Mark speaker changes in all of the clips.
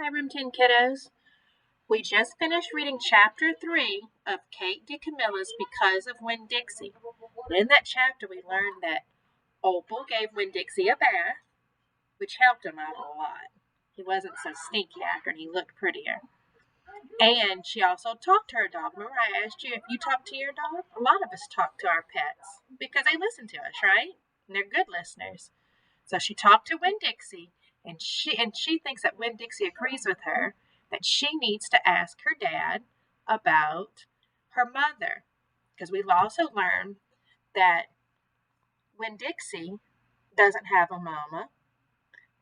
Speaker 1: Hi, Room 10 kiddos. We just finished reading Chapter 3 of Kate DeCamilla's Because of Winn Dixie. In that chapter, we learned that Opal gave Winn Dixie a bath, which helped him out a lot. He wasn't so stinky after, and he looked prettier. And she also talked to her dog. Remember I asked you if you talk to your dog? A lot of us talk to our pets because they listen to us, right? And they're good listeners. So she talked to Winn Dixie, and she thinks that Winn Dixie agrees with her that she needs to ask her dad about her mother. Because we've also learned that Winn Dixie doesn't have a mama.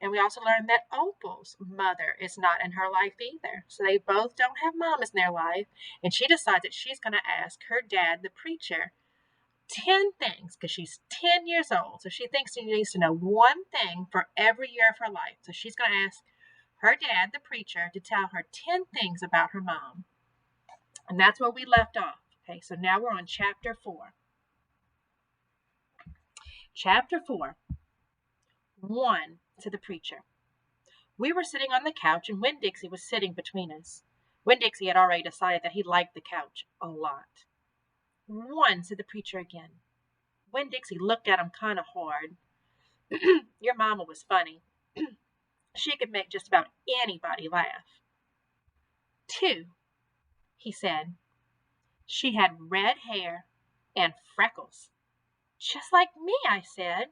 Speaker 1: And we also learned that Opal's mother is not in her life either. So they both don't have mamas in their life. And she decides that she's going to ask her dad, the preacher, 10 things, because she's 10 years old. So she thinks she needs to know one thing for every year of her life. So she's going to ask her dad, the preacher, to tell her 10 things about her mom. And that's where we left off. Okay, so now we're on Chapter 4. Chapter 4. 1, to the preacher. We were sitting on the couch, and Winn Dixie was sitting between us. Winn Dixie had already decided that he liked the couch a lot. 1, said the preacher again. Winn Dixie looked at him kind of hard. Your mama was funny. She could make just about anybody laugh. 2, he said. She had red hair and freckles. Just like me, I said.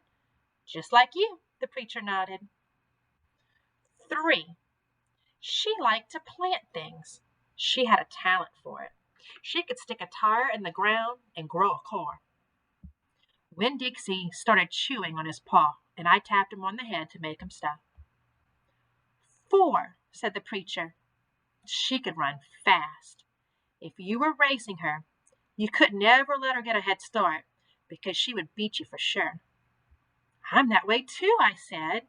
Speaker 1: Just like you, the preacher nodded. 3, she liked to plant things. She had a talent for it. She could stick a tire in the ground and grow a car. Winn Dixie started chewing on his paw, and I tapped him on the head to make him stop. 4, said the preacher. She could run fast. If you were racing her, you could never let her get a head start, because she would beat you for sure. I'm that way too, I said.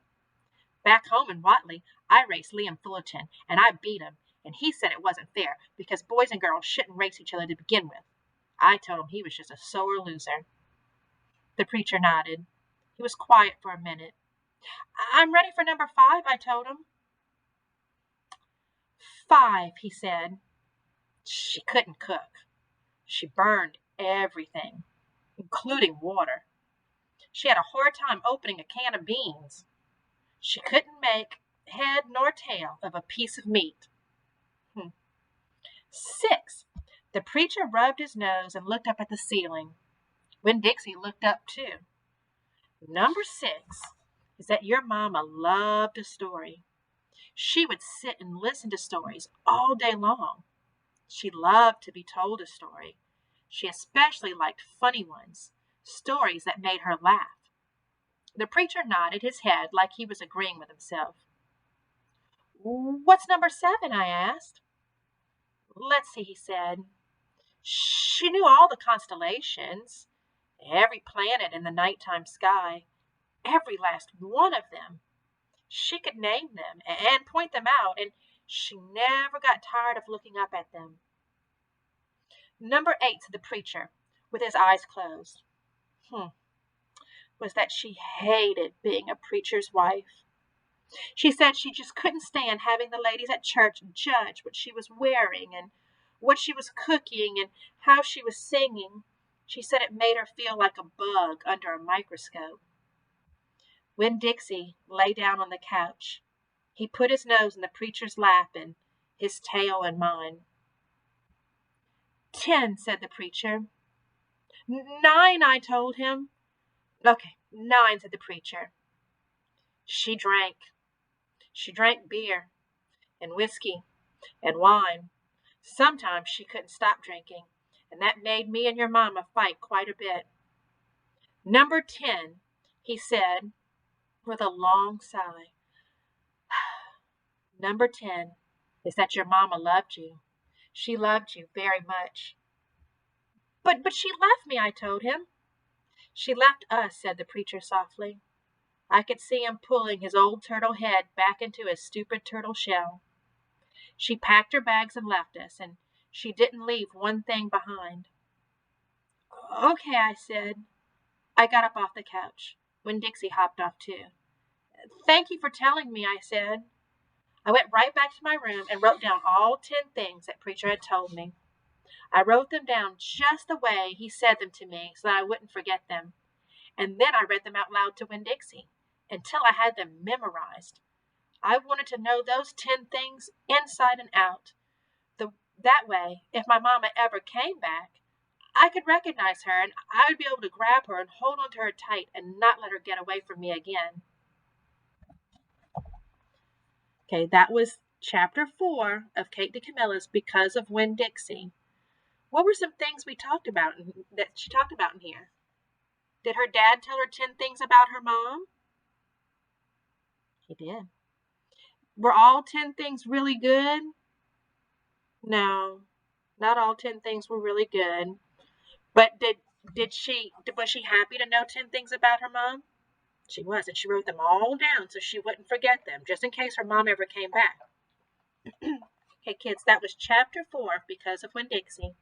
Speaker 1: Back home in Watley, I raced Liam Fullerton, and I beat him, and he said it wasn't fair, because boys and girls shouldn't race each other to begin with. I told him he was just a sore loser. The preacher nodded. He was quiet for a minute. I'm ready for number 5, I told him. 5, he said. She couldn't cook. She burned everything, including water. She had a hard time opening a can of beans. She couldn't make head nor tail of a piece of meat. 6, the preacher rubbed his nose and looked up at the ceiling. Winn Dixie looked up too. Number 6 is that your mama loved a story. She would sit and listen to stories all day long. She loved to be told a story. She especially liked funny ones, stories that made her laugh. The preacher nodded his head like he was agreeing with himself. What's number 7? I asked. Let's see, he said. She knew all the constellations, every planet in the nighttime sky, every last one of them. She could name them and point them out, and she never got tired of looking up at them. Number 8, said the preacher, with his eyes closed. Was that she hated being a preacher's wife. She said she just couldn't stand having the ladies at church judge what she was wearing and what she was cooking and how she was singing. She said it made her feel like a bug under a microscope. Winn Dixie lay down on the couch. He put his nose in the preacher's lap and his tail in mine. 10, said the preacher. 9, I told him. Okay, 9, said the preacher. She drank. She drank beer and whiskey and wine. Sometimes she couldn't stop drinking, and that made me and your mama fight quite a bit. Number 10, he said with a long sigh. Number 10 is that your mama loved you. She loved you very much. But she left me, I told him. She left us, said the preacher softly. I could see him pulling his old turtle head back into his stupid turtle shell. She packed her bags and left us, and she didn't leave one thing behind. Okay, I said. I got up off the couch. Winn Dixie hopped off too. Thank you for telling me, I said. I went right back to my room and wrote down all 10 things that Preacher had told me. I wrote them down just the way he said them to me so that I wouldn't forget them. And then I read them out loud to Winn Dixie until I had them memorized. I wanted to know those 10 things inside and out. That way, if my mama ever came back, I could recognize her and I would be able to grab her and hold onto her tight and not let her get away from me again. Okay, that was chapter 4 of Kate DeCamilla's Because of Winn Dixie. What were some things we talked about that she talked about in here? Did her dad tell her 10 things about her mom? He did. Were all 10 things really good? No, not all 10 things were really good. But was she happy to know 10 things about her mom? She was, and she wrote them all down so she wouldn't forget them, just in case her mom ever came back. Okay, kids, that was chapter 4 Because of Winn Dixie.